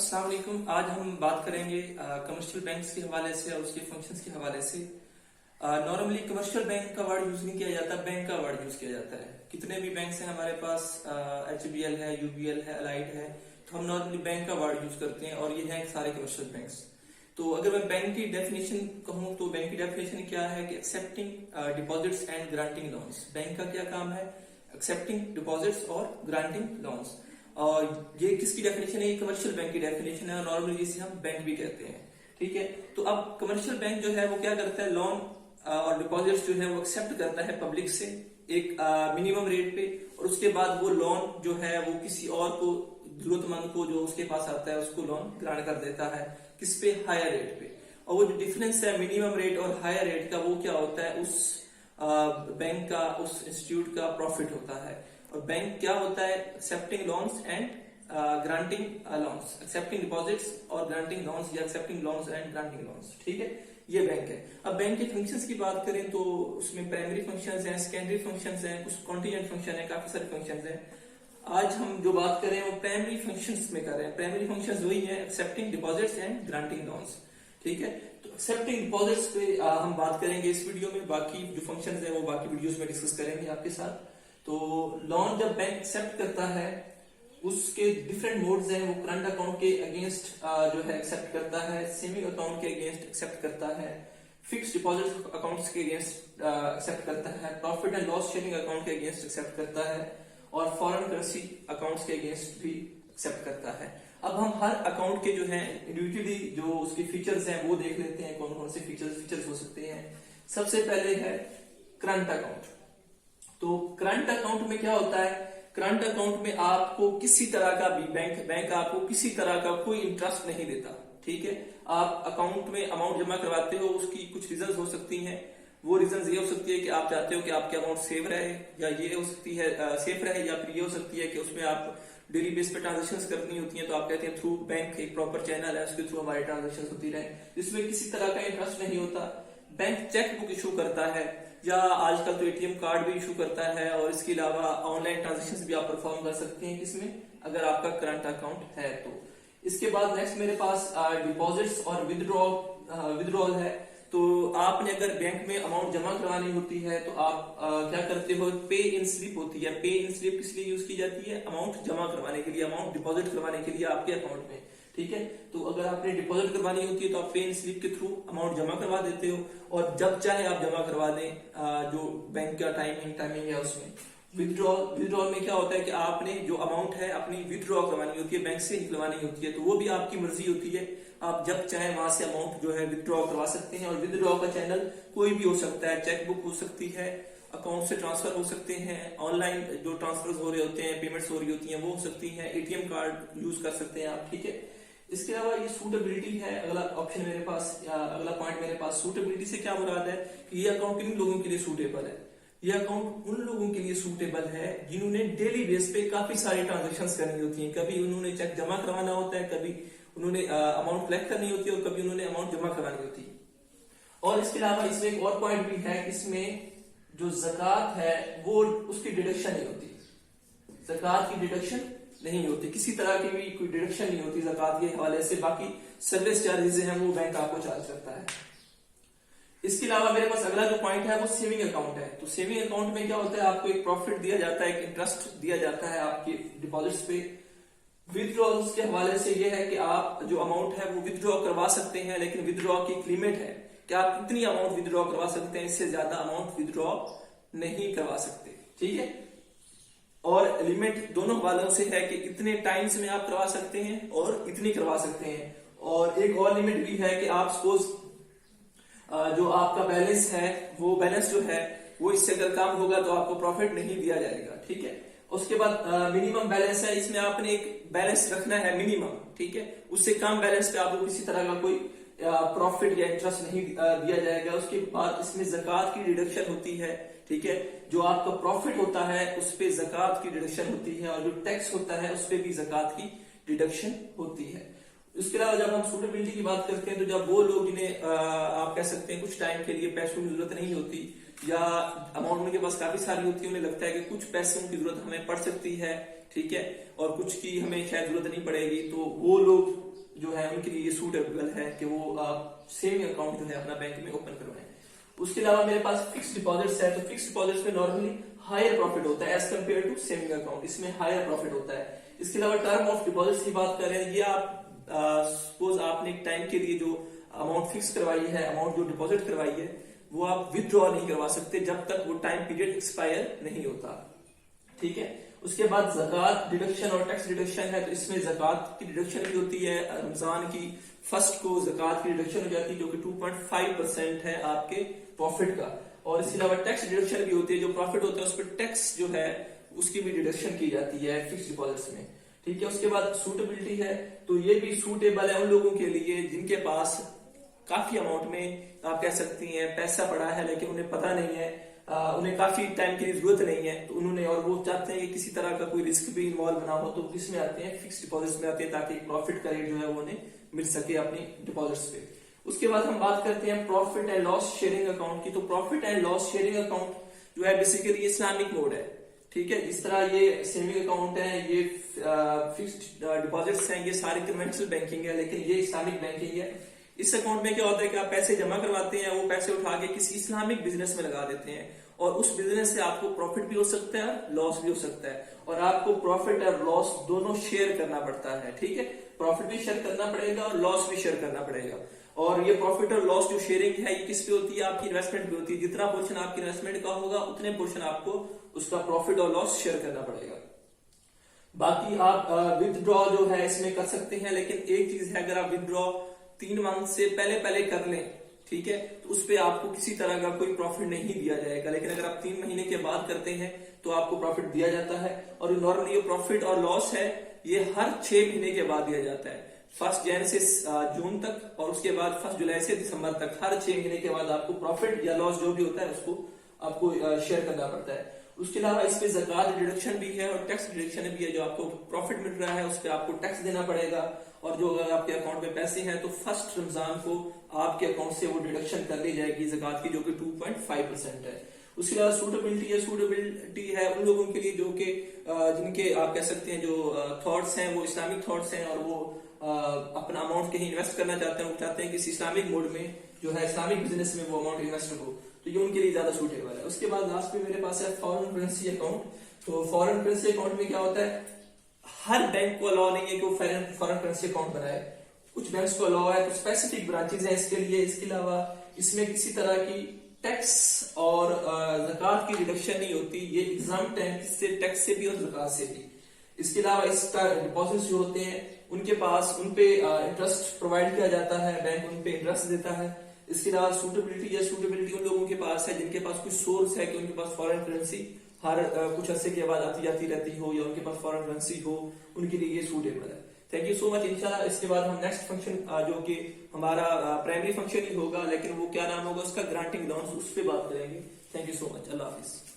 अस्सलाम वालेकुम। आज हम बात करेंगे कमर्शियल बैंक्स के हवाले से और उसके फंक्शंस के हवाले से। नॉर्मली कमर्शियल बैंक का वर्ड यूज नहीं किया जाता, बैंक का वर्ड यूज किया जाता है। कितने भी बैंक्स हैं हमारे पास, HBL है, UBL है, अलाइड है, तो हम नॉर्मली बैंक का वर्ड यूज करते हैं और ये हैं सारे कमर्शियल बैंक्स। तो अगर मैं बैंक की डेफिनेशन कहूँ तो बैंक की डेफिनेशन क्या है कि accepting deposits and granting loans. Bank का क्या काम है? एक्सेप्टिंग डिपॉजिट्स और ग्रांटिंग लोन्स। और ये किसकी डेफिनेशन है? ये कमर्शियल बैंक की डेफिनेशन है और नॉर्मली जिसे हम बैंक भी कहते हैं। ठीक है, तो अब कमर्शियल बैंक जो है वो क्या करता है? लोन और डिपॉजिट्स जो है वो एक्सेप्ट करता है पब्लिक से एक मिनिमम रेट पे, और उसके बाद वो लोन जो है वो किसी और को, जरूरतमंद को जो उसके पास आता है उसको लोन ग्रांट कर देता है। किस पे? हायर रेट पे। और वो जो डिफरेंस है मिनिमम रेट और हायर रेट का, वो क्या होता है? उस बैंक का, उस इंस्टीट्यूट का प्रॉफिट होता है। और बैंक क्या होता है? Accepting loans and granting loans, accepting deposits और ग्रांटिंग लोन्स, या accepting loans and granting loans. ठीक है, ये बैंक है। अब बैंक के फंक्शंस की बात करें तो उसमें प्राइमरी फंक्शंस हैं, सेकेंडरी फंक्शंस हैं, कुछ कॉन्टीजेंट फंक्शन है, काफी सारे फंक्शंस हैं। आज हम जो बात कर रहे हैं वो प्राइमरी फंक्शंस में कर रहे हैं। प्राइमरी फंक्शंस वही है, accepting deposits and granting loans. ठीक है, तो एक्सेप्टिंग डिपॉजिट्स पे हम बात करेंगे इस वीडियो में। बाकी जो फंक्शंस हैं वो बाकी वीडियोस में डिस्कस करेंगे आपके साथ। तो लोन जब बैंक एक्सेप्ट करता है उसके डिफरेंट मोड्स हैं। वो करंट अकाउंट के अगेंस्ट जो है एक्सेप्ट करता है, सेविंग अकाउंट के अगेंस्ट एक्सेप्ट करता है, फिक्स्ड डिपॉजिट अकाउंट्स के अगेंस्ट एक्सेप्ट करता है, profit and loss sharing account के अगेंस्ट एक्सेप्ट करता है, और फॉरेन करेंसी अकाउंट्स के अगेंस्ट भी एक्सेप्ट करता है। अब हम हर अकाउंट के जो है इंडिविजुअली जो उसके फीचर्स हैं वो देख लेते हैं, कौन कौन से फीचर्स हो सकते हैं। सबसे पहले है करंट अकाउंट। तो करंट अकाउंट में क्या होता है? करंट अकाउंट में आपको किसी तरह का भी बैंक आपको किसी तरह का कोई इंटरेस्ट नहीं देता। ठीक है, आप अकाउंट में अमाउंट जमा करवाते हो, उसकी कुछ रीजंस हो सकती हैं। वो रीजंस ये हो सकती है कि आप चाहते हो कि आपके अमाउंट सेव रहे, या ये हो सकती है सेफ रहे, या फिर ये हो सकती है कि उसमें आप डेली बेस पे ट्रांजेक्शन्स करनी होती हैं, तो आप कहते हैं थ्रू बैंक एक प्रॉपर चैनल है उसके थ्रू हमारी ट्रांजेक्शन होती रहे, जिसमें किसी तरह का इंटरेस्ट नहीं होता। बैंक चेक बुक इशू करता है, या आजकल तो ATM कार्ड भी इशू करता है, और इसके अलावा ऑनलाइन ट्रांजेक्शन भी आप परफॉर्म कर सकते हैं किसमें, अगर आपका करंट अकाउंट है तो। इसके बाद नेक्स्ट मेरे पास डिपॉजिट्स और विदड्रॉल है। तो आपने अगर बैंक में अमाउंट जमा करवानी होती है तो आप क्या करते हो? पे इन स्लिप होती है। पे इन स्लिप किस लिए यूज की जाती है? अमाउंट जमा करवाने के लिए, अमाउंट डिपॉजिट करवाने के लिए आपके अकाउंट में। ठीक है, तो अगर आपने डिपॉजिट करवानी होती है तो आप पे इन स्लिप के थ्रू अमाउंट जमा करवा देते हो, और जब चाहे आप जमा करवा दें जो बैंक का टाइमिंग है उसमें। विदड्रॉल में क्या होता है कि आपने जो अमाउंट है अपनी विदड्रॉ करवानी होती है, बैंक से निकलवानी होती है, तो वो भी आपकी मर्जी होती है। आप जब चाहे वहां से अमाउंट जो है विदड्रॉ करवा सकते हैं। और विदड्रॉ का चैनल कोई भी हो सकता है, चेकबुक हो सकती है, अकाउंट से ट्रांसफर हो सकते हैं, ऑनलाइन जो ट्रांसफर हो रहे होते हैं, पेमेंट्स हो रही होती हैं वो हो सकती हैं, ATM कार्ड यूज कर सकते हैं आप। ठीक है, इसके अलावा ये सूटेबिलिटी है, अगला ऑप्शन मेरे पास, अगला पॉइंट मेरे पास। सूटेबिलिटी से क्या मुराद है कि ये अकाउंट किन लोगों के लिए सूटेबल है? ये अकाउंट उन लोगों के लिए सूटेबल है जिन्होंने डेली बेस पे काफी सारी ट्रांजेक्शन्स करनी होती हैं। कभी उन्होंने चेक जमा करवाना होता है, कभी उन्होंने अमाउंट कलेक्ट करनी होती है, और कभी उन्होंने अमाउंट जमा करवानी होती है। और इसके अलावा इसमें एक और पॉइंट भी है, इसमें जो ज़कात है वो उसकी डिडक्शन नहीं होती। ज़कात की डिडक्शन नहीं होती, किसी तरह की भी कोई डिडक्शन नहीं होती ज़कात के हवाले से। बाकी सर्विस चार्जेस हैं वो बैंक आपको चार्ज करता है। इसके अलावा मेरे पास अगला जो पॉइंट है वो सेविंग अकाउंट है। तो सेविंग अकाउंट में क्या होता है? आपको एक प्रॉफिट दिया जाता है, एक इंटरेस्ट दिया जाता है आपके डिपॉजिट्स पे। विदड्रॉल्स के हवाले से ये है कि आप जो अमाउंट है वो विदड्रॉ करवा सकते हैं, लेकिन विदड्रॉ की एक लिमिट है कि आप कितनी अमाउंट विदड्रॉ करवा सकते हैं, इससे ज्यादा अमाउंट विदड्रॉ नहीं करवा सकते। ठीक है, और लिमिट दोनों वालों से है कि इतने टाइम्स में आप करवा सकते हैं और इतनी करवा सकते हैं। और एक और लिमिट भी है कि आप सपोज जो आपका बैलेंस है वो बैलेंस जो है वो इससे अगर कम होगा तो आपको प्रॉफिट नहीं दिया जाएगा। ठीक है, उसके बाद मिनिमम बैलेंस है, इसमें आपने एक बैलेंस रखना है मिनिमम। ठीक है, उससे कम बैलेंस पे आपको किसी तरह का कोई प्रॉफिट या इंटरेस्ट नहीं दिया जाएगा। उसके बाद इसमें ज़कात की डिडक्शन होती है। ठीक है, जो आपका प्रॉफिट होता है उस पे ज़कात की डिडक्शन होती है, और जो टैक्स होता है उस पे भी ज़कात की डिडक्शन होती है। इसके अलावा जब हम सूटेबिलिटी की बात करते हैं तो जब वो लोग जिन्हें आप कह सकते हैं कुछ टाइम के लिए पैसों की जरूरत नहीं होती, या अमाउंट उनके पास काफी सारी होती है, उन्हें लगता है कि कुछ पैसों की जरूरत हमें पड़ सकती है, ठीक है, और कुछ की हमें शायद जरूरत नहीं पड़ेगी, तो वो लोग जो है उनके लिए ये सूटेबल है कि वो सेविंग अकाउंट जो है अपना बैंक में ओपन करवाएं। उसके अलावा मेरे पास फिक्स डिपॉजिट्स है, तो फिक्स डिपॉजिट्स में नॉर्मली हायर प्रॉफिट होता है as compare to saving account, इसमें हायर प्रॉफिट होता है। इसके अलावा टर्म ऑफ डिपॉजिट्स की बात करें, ये आप सपोज आपने एक टाइम के लिए जो अमाउंट फिक्स करवाई है, अमाउंट जो डिपॉजिट करवाई है, वो आप विथड्रॉ नहीं करवा सकते जब तक वो टाइम पीरियड एक्सपायर नहीं होता, ठीक है। उसके बाद ज़कात डिडक्शन और टैक्स डिडक्शन है, तो इसमें ज़कात की डिडक्शन भी होती है। रमजान की फर्स्ट को ज़कात की डिडक्शन हो जाती है जो कि 2.5% है आपके प्रॉफिट का। और इसके अलावा टैक्स डिडक्शन भी होती है, जो प्रॉफिट होता है उस पर टैक्स जो है उसकी भी डिडक्शन की जाती है फिक्स डिपॉजिट्स में, ठीक है। उसके बाद सूटेबिलिटी है, तो ये भी सूटेबल है उन लोगों के लिए जिनके पास काफी अमाउंट में आप कह सकती हैं पैसा पड़ा है लेकिन उन्हें पता नहीं है, उन्हें काफी टाइम की जरूरत नहीं है, तो उन्होंने और वो चाहते हैं कि किसी तरह का कोई रिस्क भी इन्वॉल्व ना हो, तो इसमें आते हैं फिक्स डिपॉजिट्स में आते हैं ताकि प्रॉफिट का रेट जो है वो उन्हें मिल सके अपनी डिपॉजिट्स पे। उसके बाद हम बात करते हैं profit and loss sharing account की। तो profit and loss sharing account जो है बेसिकली इस्लामिक मोड है, ठीक है। जिस तरह ये सेविंग अकाउंट है, ये फिक्स्ड डिपॉजिट्स हैं, ये सारी कन्वेंशनल बैंकिंग है, लेकिन ये इस्लामिक बैंकिंग है। इस अकाउंट में क्या होता है कि आप पैसे जमा करवाते हैं, वो पैसे उठा के किसी इस्लामिक बिजनेस में लगा देते हैं और उस बिजनेस से आपको प्रॉफिट भी हो सकता है, लॉस भी हो सकता है, और आपको प्रॉफिट और लॉस दोनों शेयर करना पड़ता है, ठीक है। प्रॉफिट भी शेयर करना पड़ेगा और लॉस भी शेयर करना पड़ेगा। और ये प्रॉफिट और लॉस जो शेयरिंग है ये किस पे होती है, आपकी इन्वेस्टमेंट पे होती है। जितना पोर्शन आपकी इन्वेस्टमेंट का होगा उतने पोर्शन आपको उसका प्रॉफिट और लॉस शेयर करना पड़ेगा। बाकी आप विदड्रॉ जो है इसमें कर सकते हैं, लेकिन एक चीज है, अगर आप विदड्रॉ 3 मंथ से पहले कर लें, ठीक है, तो उस पे आपको किसी तरह का कोई प्रॉफिट नहीं दिया जाएगा। लेकिन अगर आप 3 महीने के बाद करते हैं तो आपको प्रॉफिट दिया जाता है। और नॉर्मली ये प्रॉफिट और लॉस है ये हर 6 महीने के बाद दिया जाता है, 1 जनवरी से जून तक, और उसके बाद 1 जुलाई से दिसंबर तक। हर 6 महीने के बाद आपको प्रॉफिट या लॉस जो भी होता है उसको आपको शेयर करना पड़ता है। उसके अलावा इस पे ज़कात डिडक्शन भी है और टैक्स डिडक्शन भी है। जो आपको प्रॉफिट मिल रहा है उस पर आपको टैक्स देना पड़ेगा, और जो अगर आपके अकाउंट में पैसे हैं तो फर्स्ट रमजान को आपके अकाउंट से वो डिडक्शन कर ली जाएगी ज़कात की, जो कि 2.5% है। उसके अलावा सूटेबिलिटी है उन लोगों के लिए जो कि जिनके आप कह सकते हैं जो थॉट्स हैं वो इस्लामिक थॉट्स हैं, और वो अपना अमाउंट कहीं इन्वेस्ट करना चाहते हैं, वो चाहते हैं कि इस्लामिक मोड में जो है इस्लामिक बिजनेस में वो अमाउंट इन्वेस्ट हो, तो ये उनके लिए ज्यादा सूटेबल है। उसके बाद लास्ट में मेरे पास है फॉरेन करेंसी अकाउंट। तो फॉरेन करेंसी अकाउंट में क्या होता है, हर बैंक को अलाउ नहीं है कि वो फॉरेन करेंसी अकाउंट बनाए। कुछ बैंक्स को अलाउ है, कुछ स्पेसिफिक ब्रांचेज हैं इसके लिए। इसके अलावा इसमें किसी तरह की टैक्स और ज़कात की रिडक्शन नहीं होती, ये एग्जाम्प्ट है किससे, टैक्स से भी और ज़कात से भी। इसके अलावा इसका डिपॉजिट जो होते हैं उनके पास उनपे इंटरेस्ट प्रोवाइड किया जाता है, बैंक उनपे इंटरेस्ट देता है। इसके अलावा सूटेबिलिटी उन लोगों के पास है जिनके पास कुछ सोर्स है कि उनके पास फॉरेन करेंसी हर कुछ अर्से के बाद आती जाती रहती हो, या उनके पास फॉरेन करेंसी हो, उनके लिए ये सूटेबल है। Thank you so much. इंशाल्लाह इसके बाद हम नेक्स्ट फंक्शन जो कि हमारा प्राइमरी फंक्शन ही होगा, लेकिन वो क्या नाम होगा उसका, ग्रांटिंग लोन्स, उस पर बात करेंगे। Thank you so much. Allah Hafiz.